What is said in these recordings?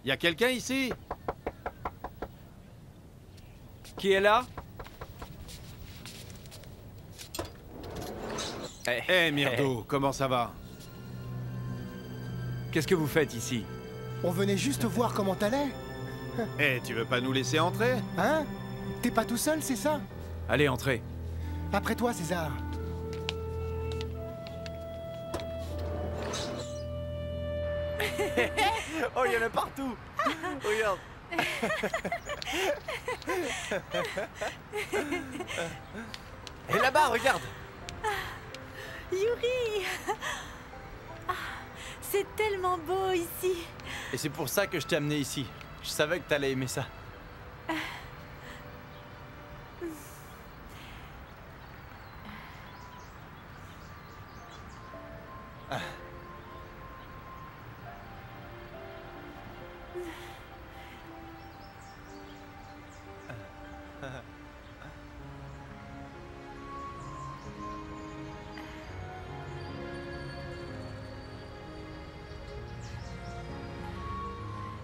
Y a quelqu'un ici? Qui est là? Eh, Myrdo, comment ça va? Qu'est-ce que vous faites ici? On venait juste voir comment t'allais. Eh, tu veux pas nous laisser entrer? Hein? T'es pas tout seul, c'est ça? Allez, entrez. Après toi, César. Oh, il y en a partout. Regarde. Et là-bas, regarde. Yuri! Ah, c'est tellement beau ici. Et c'est pour ça que je t'ai amené ici. Je savais que t'allais aimer ça.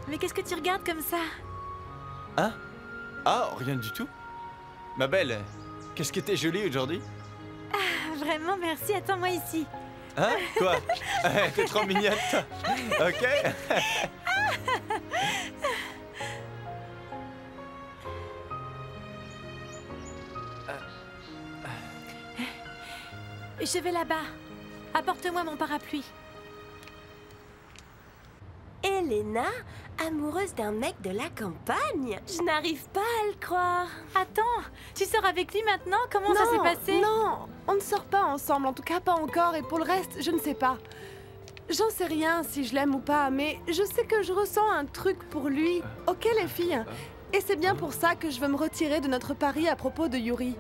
Mais qu'est-ce que tu regardes comme ça? Hein? Ah, rien du tout. Ma belle, qu'est-ce que t'es jolie aujourd'hui? Ah, vraiment, merci. Attends-moi ici. Hein? Quoi? T'es trop mignonne, toi. Ok? Je vais là-bas. Apporte-moi mon parapluie. Elena, amoureuse d'un mec de la campagne? Je n'arrive pas à le croire. Attends, tu sors avec lui maintenant? Comment ça s'est passé? Non, on ne sort pas ensemble, en tout cas pas encore, et pour le reste, je ne sais pas. J'en sais rien si je l'aime ou pas, mais je sais que je ressens un truc pour lui. Ok les filles? Et c'est bien pour ça que je veux me retirer de notre pari à propos de Yuri.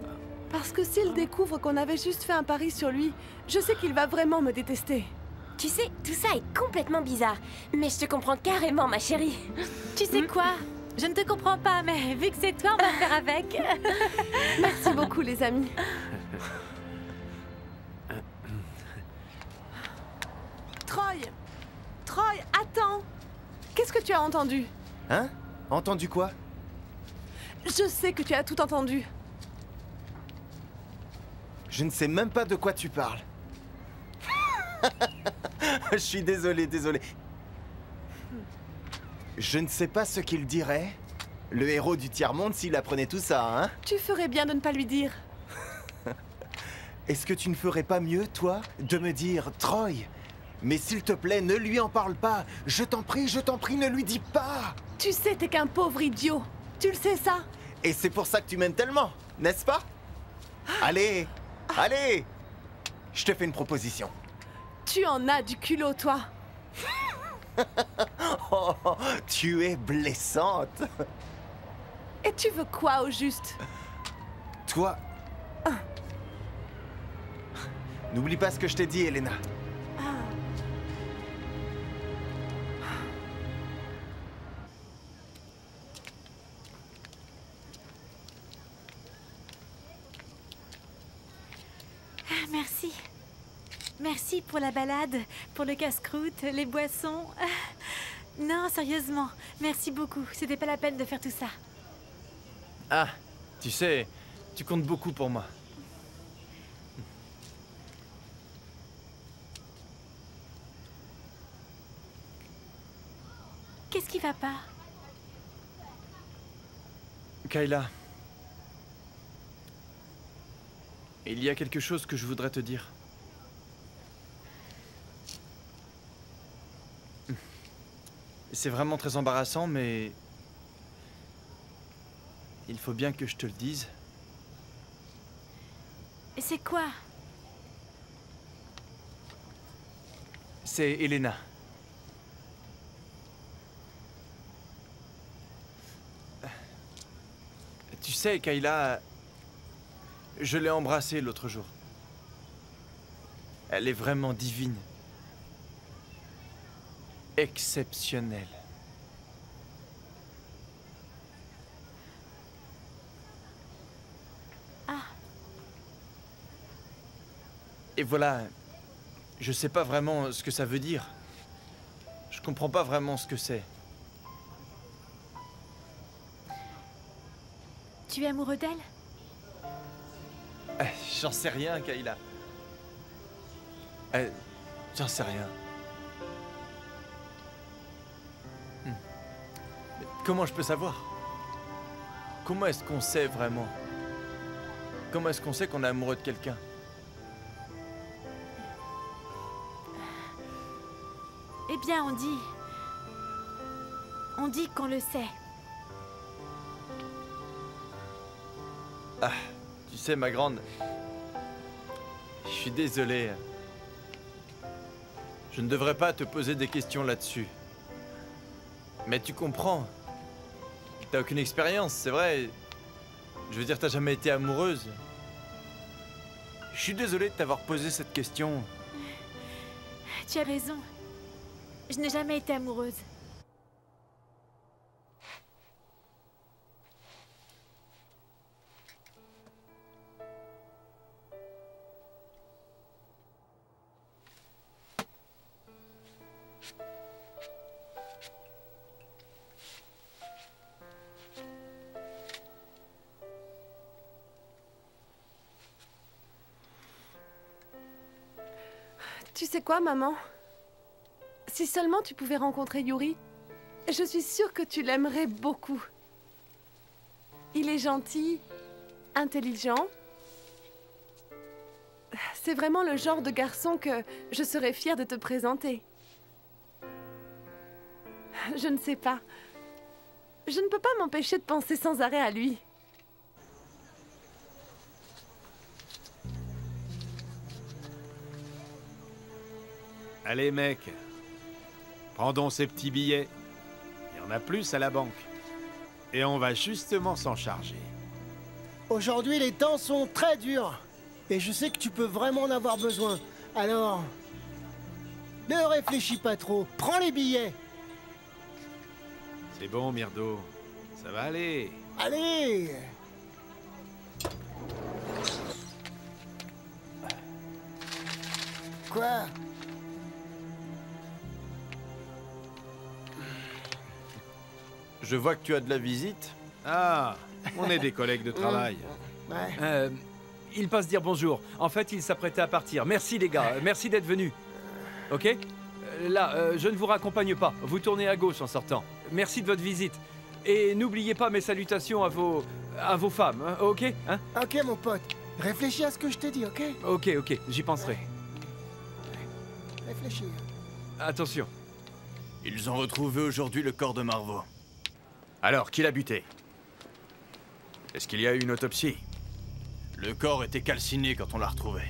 Parce que s'il découvre qu'on avait juste fait un pari sur lui, je sais qu'il va vraiment me détester. Tu sais, tout ça est complètement bizarre, mais je te comprends carrément, ma chérie. Tu sais quoi? Je ne te comprends pas, mais vu que c'est toi, on va faire avec. Merci beaucoup les amis. Troy, attends! Qu'est-ce que tu as entendu? Hein? Entendu quoi? Je sais que tu as tout entendu. Je ne sais même pas de quoi tu parles. Je suis désolé. Je ne sais pas ce qu'il dirait, le héros du tiers-monde, s'il apprenait tout ça, hein? Tu ferais bien de ne pas lui dire. Est-ce que tu ne ferais pas mieux, toi, de me dire, Troy, mais s'il te plaît, ne lui en parle pas. Je t'en prie, ne lui dis pas. Tu sais, t'es qu'un pauvre idiot. Tu le sais, ça? Et c'est pour ça que tu m'aimes tellement, n'est-ce pas? Allez, je te fais une proposition. Tu en as du culot, toi. Oh, tu es blessante. Et tu veux quoi, au juste? Toi... N'oublie pas ce que je t'ai dit, Elena. Ah, merci. Merci pour la balade, pour le casse-croûte, les boissons. Ah, non, sérieusement, merci beaucoup. C'était pas la peine de faire tout ça. Ah, tu sais, tu comptes beaucoup pour moi. Qu'est-ce qui va pas? Kayla, il y a quelque chose que je voudrais te dire. C'est vraiment très embarrassant, mais il faut bien que je te le dise. Et c'est quoi? C'est Elena. Tu sais, Kayla, je l'ai embrassée l'autre jour. Elle est vraiment divine. Exceptionnelle. Ah. Et voilà, je sais pas vraiment ce que ça veut dire. Je comprends pas vraiment ce que c'est. Tu es amoureux d'elle? J'en sais rien, Kayla. J'en sais rien. Mais comment je peux savoir? Comment est-ce qu'on sait vraiment? Comment est-ce qu'on sait qu'on est amoureux de quelqu'un? Eh bien, on dit qu'on le sait. Ah, tu sais, ma grande, je suis désolé. Je ne devrais pas te poser des questions là-dessus. Mais tu comprends. T'as aucune expérience, c'est vrai. Je veux dire, t'as jamais été amoureuse. Je suis désolé de t'avoir posé cette question. Tu as raison. Je n'ai jamais été amoureuse. Tu sais quoi, maman? Si seulement tu pouvais rencontrer Yuri, je suis sûre que tu l'aimerais beaucoup. Il est gentil, intelligent. C'est vraiment le genre de garçon que je serais fière de te présenter. Je ne sais pas. Je ne peux pas m'empêcher de penser sans arrêt à lui. Allez, mec. Prends donc ces petits billets. Il y en a plus à la banque. Et on va justement s'en charger. Aujourd'hui, les temps sont très durs. Et je sais que tu peux vraiment en avoir besoin. Alors... ne réfléchis pas trop. Prends les billets. C'est bon, Myrdo. Ça va aller. Allez! Quoi? Je vois que tu as de la visite. Ah, on est des collègues de travail. Ouais. Il passe dire bonjour. En fait, il s'apprêtait à partir. Merci les gars, merci d'être venus. Ok? Là, je ne vous raccompagne pas. Vous tournez à gauche en sortant. Merci de votre visite. Et n'oubliez pas mes salutations à vos femmes, hein, ok? Hein? Ok, mon pote. Réfléchis à ce que je te dis, ok? Ok, j'y penserai. Réfléchis. Attention. Ils ont retrouvé aujourd'hui le corps de Marveau. Alors, qui l'a buté? Est-ce qu'il y a eu une autopsie? Le corps était calciné quand on l'a retrouvé.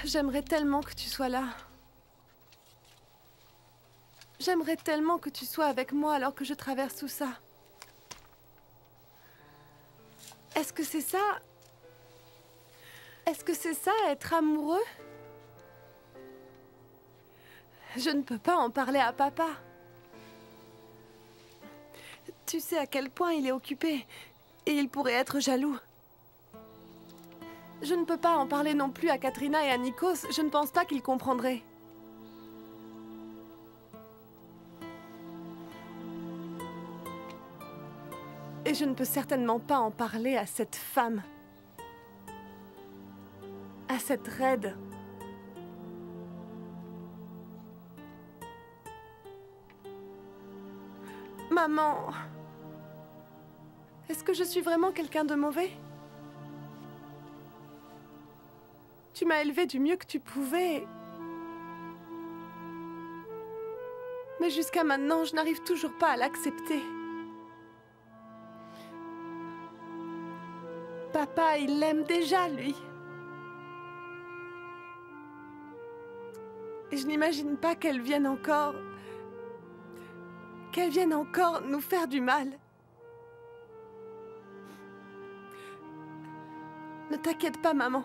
J'aimerais tellement que tu sois là. J'aimerais tellement que tu sois avec moi alors que je traverse tout ça. Est-ce que c'est ça? Est-ce que c'est ça, être amoureux? Je ne peux pas en parler à papa. Tu sais à quel point il est occupé et il pourrait être jaloux. Je ne peux pas en parler non plus à Katrina et à Nikos, je ne pense pas qu'ils comprendraient. Et je ne peux certainement pas en parler à cette femme. À cette raide. Maman, est-ce que je suis vraiment quelqu'un de mauvais? Tu m'as élevée du mieux que tu pouvais. Mais jusqu'à maintenant, je n'arrive toujours pas à l'accepter. Papa, il l'aime déjà, lui. Et je n'imagine pas qu'elle vienne encore... qu'elle vienne encore nous faire du mal. Ne t'inquiète pas, maman.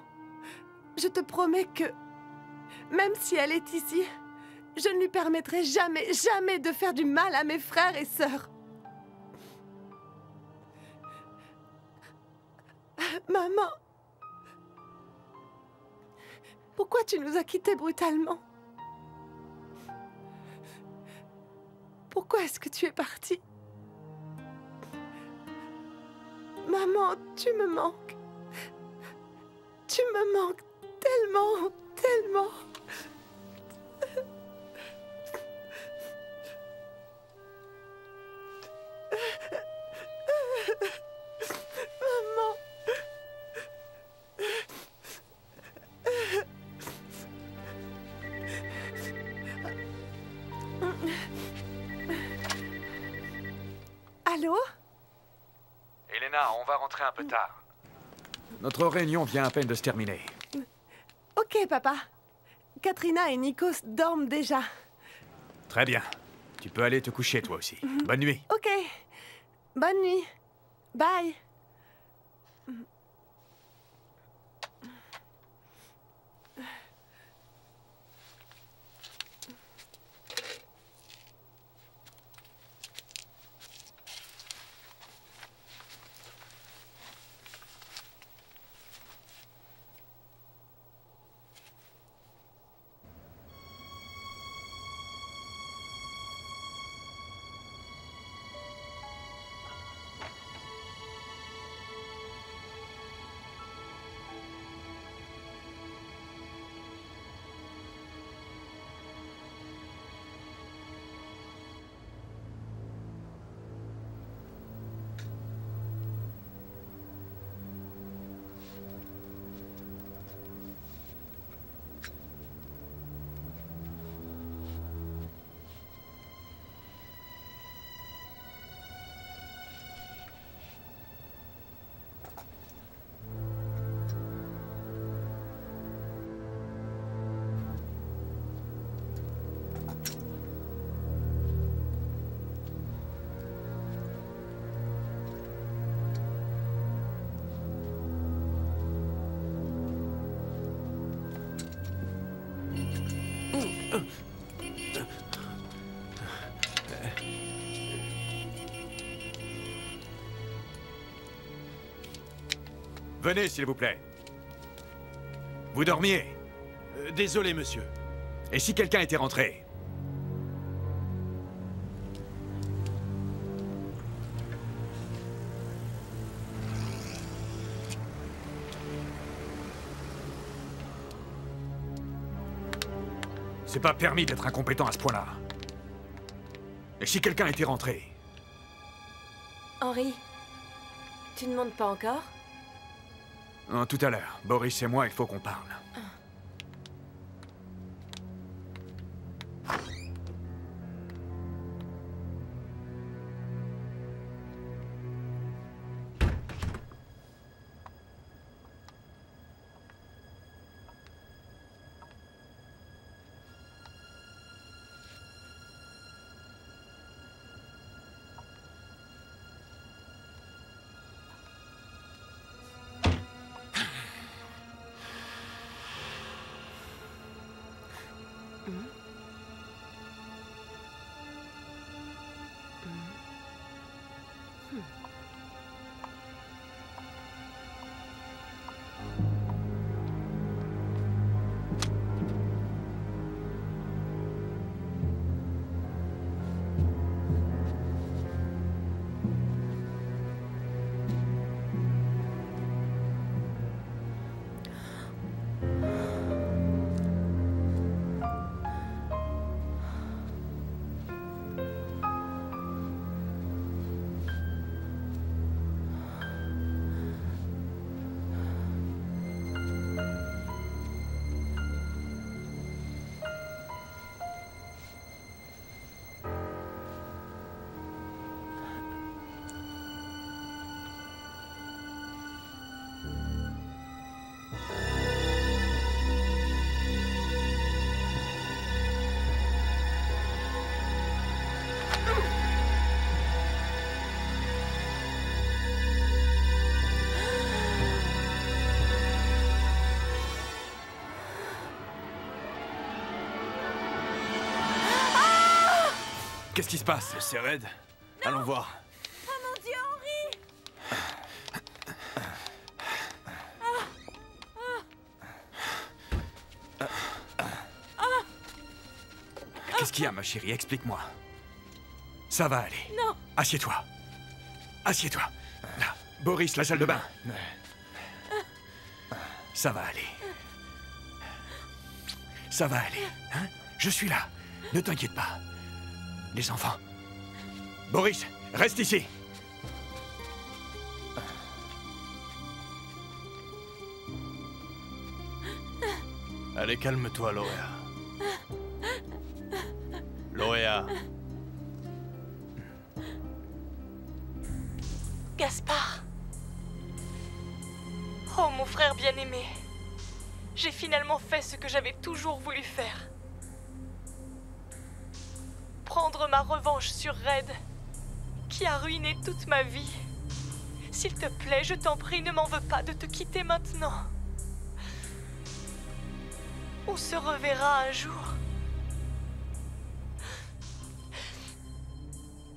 Je te promets que, même si elle est ici, je ne lui permettrai jamais, jamais de faire du mal à mes frères et sœurs. Maman, pourquoi tu nous as quittés brutalement? Pourquoi est-ce que tu es partie? Maman, tu me manques. Tu me manques tellement, tellement. Maman. Allô? Elena, on va rentrer un peu tard. Notre réunion vient à peine de se terminer. Ok, papa. Katrina et Nikos dorment déjà. Très bien. Tu peux aller te coucher, toi aussi. Bonne nuit. Ok. Bonne nuit. Bye. Venez, s'il vous plaît. Vous dormiez. Désolé, monsieur. Et si quelqu'un était rentré? C'est pas permis d'être incompétent à ce point-là. Et si quelqu'un était rentré? Henri, tu ne montes pas encore? Non, tout à l'heure. Boris et moi, il faut qu'on parle. Qu'est-ce qui se passe? C'est Red. Allons voir. Oh mon Dieu, Henri! Qu'est-ce qu'il y a, ma chérie? Explique-moi. Ça va aller. Non! Assieds-toi. Assieds-toi. Là. Boris, la salle de bain. Ça va aller. Ça va aller. Hein? Je suis là. Ne t'inquiète pas. Les enfants. Boris, reste ici. Allez, calme-toi, Lauréa. Lauréa. Gaspard. Oh, mon frère bien-aimé. J'ai finalement fait ce que j'avais toujours voulu faire. Prendre ma revanche sur Red, qui a ruiné toute ma vie. S'il te plaît, je t'en prie, ne m'en veux pas de te quitter maintenant. On se reverra un jour.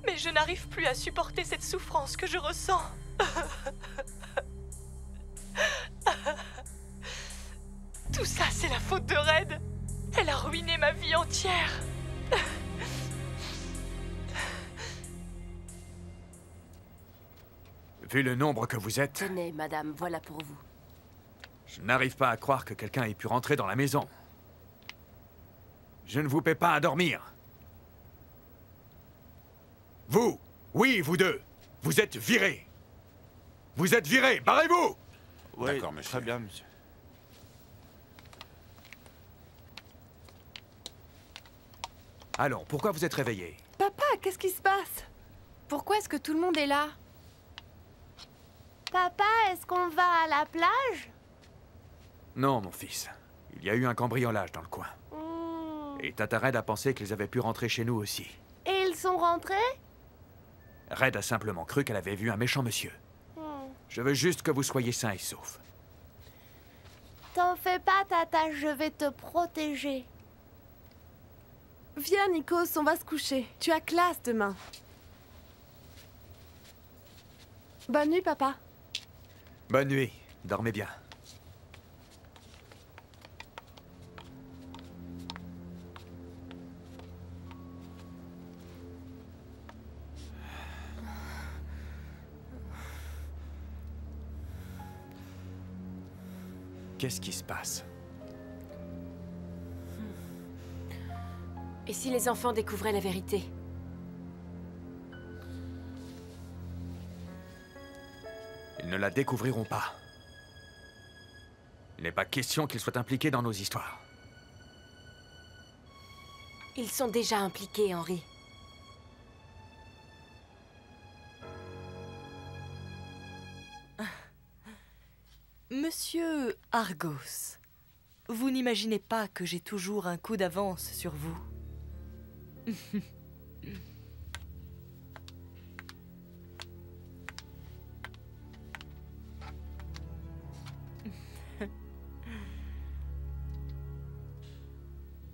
Mais je n'arrive plus à supporter cette souffrance que je ressens. Tout ça, c'est la faute de Red. Elle a ruiné ma vie entière. Vu le nombre que vous êtes, Tenez, madame, voilà pour vous. je n'arrive pas à croire que quelqu'un ait pu rentrer dans la maison. Je ne vous paie pas à dormir. Vous, oui, vous deux, vous êtes virés. Vous êtes virés, barrez-vous! Oui, D'accord, monsieur. très bien, monsieur. Allons, pourquoi vous êtes réveillés? Papa, qu'est-ce qui se passe? Pourquoi est-ce que tout le monde est là? Papa, est-ce qu'on va à la plage? Non, mon fils. Il y a eu un cambriolage dans le coin. Et Tata Red a pensé qu'ils avaient pu rentrer chez nous aussi. Et ils sont rentrés? Red a simplement cru qu'elle avait vu un méchant monsieur. Je veux juste que vous soyez sains et saufs. T'en fais pas, Tata, je vais te protéger. Viens, Nikos, on va se coucher. Tu as classe demain. Bonne nuit, papa. Bonne nuit. Dormez bien. Qu'est-ce qui se passe? Et si les enfants découvraient la vérité? Ils ne la découvriront pas. Il n'est pas question qu'ils soient impliqués dans nos histoires. Ils sont déjà impliqués, Henri. Monsieur Argos, vous n'imaginez pas que j'ai toujours un coup d'avance sur vous?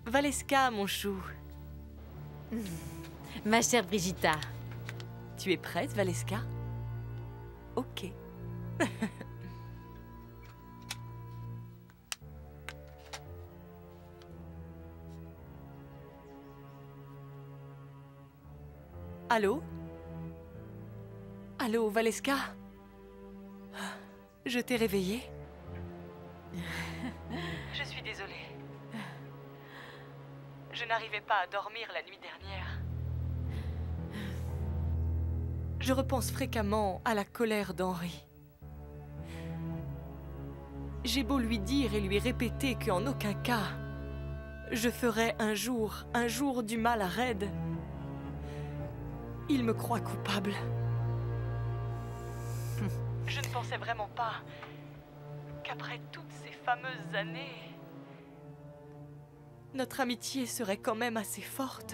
Valeska, mon chou. Ma chère Brigitta. Tu es prête, Valeska? Ok. Allô? Allô, Valeska? Je t'ai réveillée? Je suis désolée. Je n'arrivais pas à dormir la nuit dernière. Je repense fréquemment à la colère d'Henri. J'ai beau lui dire et lui répéter qu'en aucun cas, je ferai un jour du mal à Red. Il me croit coupable. Je ne pensais vraiment pas qu'après toutes ces fameuses années, notre amitié serait quand même assez forte.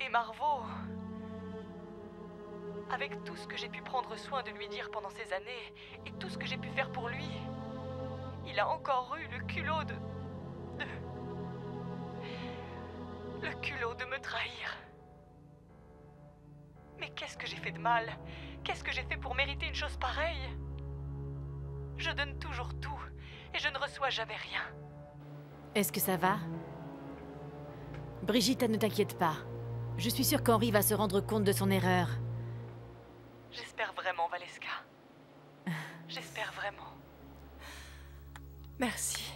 Et Marveau, avec tout ce que j'ai pu prendre soin de lui dire pendant ces années, et tout ce que j'ai pu faire pour lui, il a encore eu le culot culot de me trahir. Mais qu'est-ce que j'ai fait de mal? Qu'est-ce que j'ai fait pour mériter une chose pareille? Je donne toujours tout, et je ne reçois jamais rien. Est-ce que ça va? Brigitte, ne t'inquiète pas. Je suis sûre qu'Henri va se rendre compte de son erreur. J'espère vraiment, Valeska. J'espère vraiment. Merci.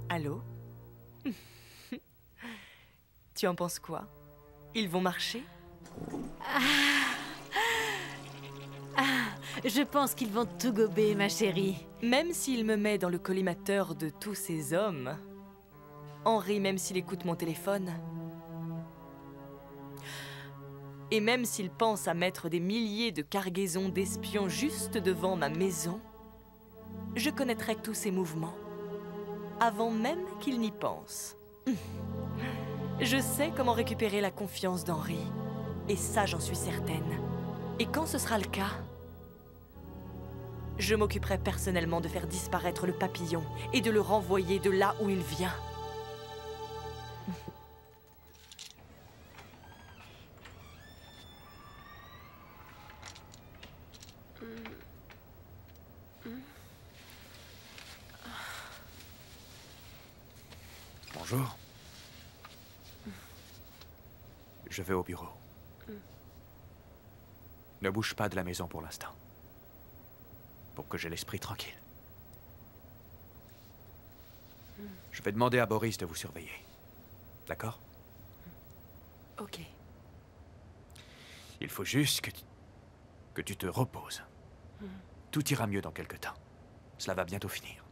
Allô? Tu en penses quoi? Ils vont marcher? Je pense qu'ils vont tout gober, ma chérie. Même s'il me met dans le collimateur de tous ces hommes, Henri, même s'il écoute mon téléphone, et même s'il pense à mettre des milliers de cargaisons d'espions juste devant ma maison, je connaîtrai tous ses mouvements, avant même qu'il n'y pense. Je sais comment récupérer la confiance d'Henri, et ça j'en suis certaine. Et quand ce sera le cas, je m'occuperai personnellement de faire disparaître le papillon et de le renvoyer de là où il vient. Bonjour. Je vais au bureau. Ne bouge pas de la maison pour l'instant. Pour que j'ai l'esprit tranquille. Je vais demander à Boris de vous surveiller. D'accord? Ok. Il faut juste que tu te reposes. Tout ira mieux dans quelque temps. Cela va bientôt finir.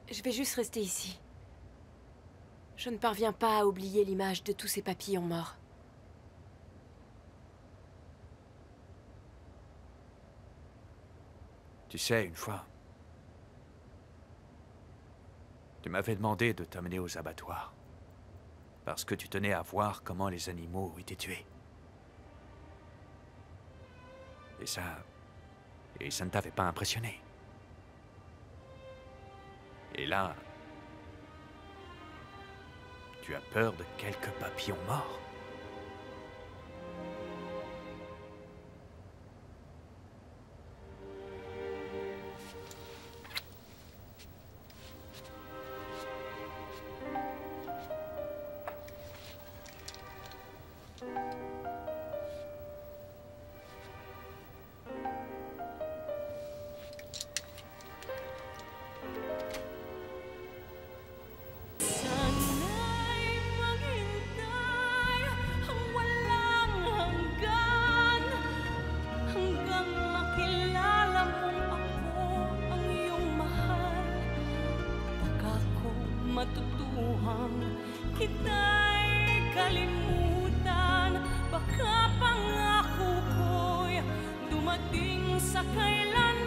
Je vais juste rester ici. Je ne parviens pas à oublier l'image de tous ces papillons morts. Tu sais, une fois, tu m'avais demandé de t'amener aux abattoirs. Parce que tu tenais à voir comment les animaux étaient tués. Et ça ne t'avait pas impressionné. Et là, tu as peur de quelques papillons morts. Matutuhang kita'y kalimutan. Baka pangako ko'y dumating sa kailan